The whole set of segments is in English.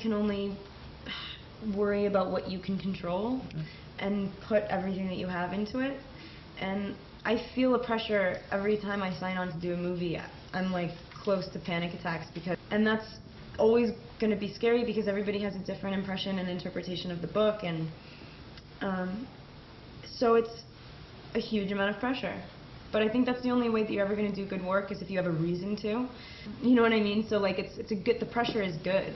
can only worry about what you can control and put everything that you have into it. And I feel a pressure every time I sign on to do a movie. I'm like close to panic attacks and that's always going to be scary because everybody has a different impression and interpretation of the book, and so it's a huge amount of pressure. But I think that's the only way that you're ever going to do good work is if you have a reason to. You know what I mean? So like the pressure is good.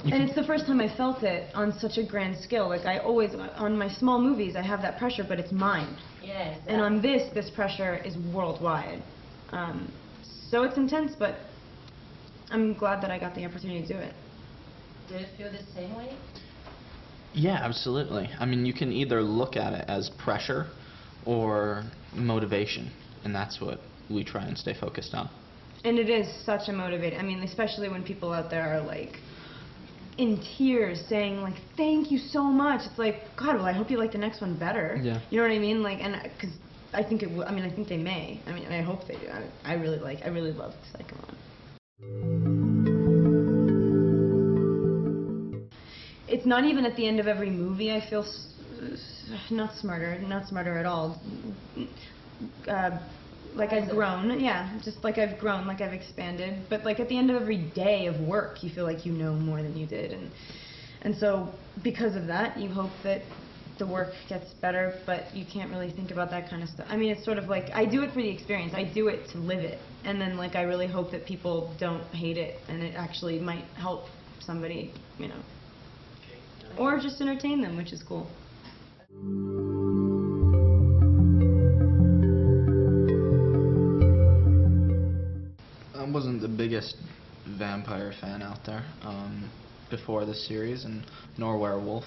And it's the first time I felt it on such a grand scale. Like I always, on my small movies, I have that pressure, but it's mine. Yes. And on this pressure is worldwide. So it's intense, but I'm glad that I got the opportunity to do it. Do you feel the same way? Yeah, absolutely. I mean, you can either look at it as pressure or motivation, and that's what we try and stay focused on. And it is such a motivator. I mean, especially when people out there are like in tears saying like, thank you so much. It's like, God, well, I hope you like the next one better. Yeah. You know what I mean? Like, and because I think it I mean, I think they may. I mean, I hope they do. I really love Psycho Man. It's not even at the end of every movie I feel not smarter at all. Like I've grown, yeah, just like I've grown, like I've expanded. But like at the end of every day of work, you feel like you know more than you did, and so because of that, you hope that the work gets better, but you can't really think about that kind of stuff. I mean, it's sort of like I do it for the experience. I do it to live it, and then like I really hope that people don't hate it, and it actually might help somebody, you know, or just entertain them, which is cool. I wasn't the biggest vampire fan out there before this series, and nor werewolf.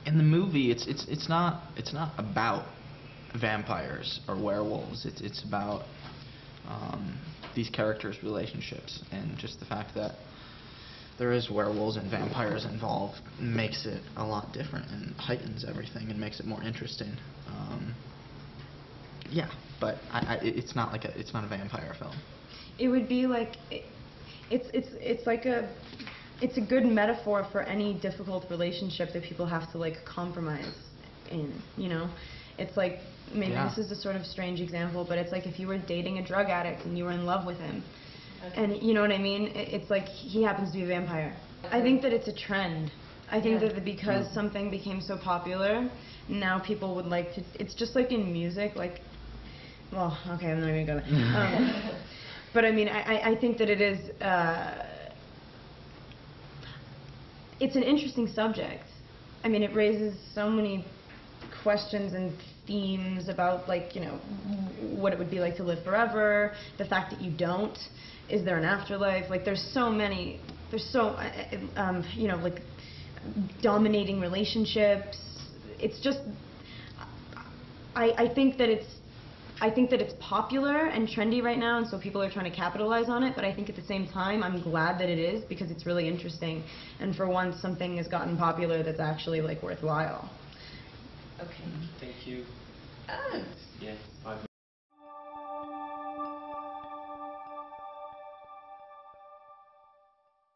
In the movie, it's not about vampires or werewolves. It's about these characters' relationships, and just the fact that there is werewolves and vampires involved makes it a lot different and heightens everything and makes it more interesting. Yeah, but it's not a vampire film. It would be like it's like it's a good metaphor for any difficult relationship that people have to like compromise in. You know, it's like maybe this is a sort of strange example, but it's like if you were dating a drug addict and you were in love with him. And you know what I mean? It's like he happens to be a vampire. I think that it's a trend. I think that because something became so popular, now people would like to. It's just like in music, like. Well, okay, I'm not even gonna. But I mean, I think that it is. It's an interesting subject. I mean, it raises so many questions and themes about, like, you know, what it would be like to live forever, the fact that you don't. Is there an afterlife? Like, there's so many, you know, like, dominating relationships. It's just, I think that it's popular and trendy right now, and so people are trying to capitalize on it, but I think at the same time, I'm glad that it is, because it's really interesting, and for once, something has gotten popular that's actually, like, worthwhile. Okay. Thank you. Oh. Yeah.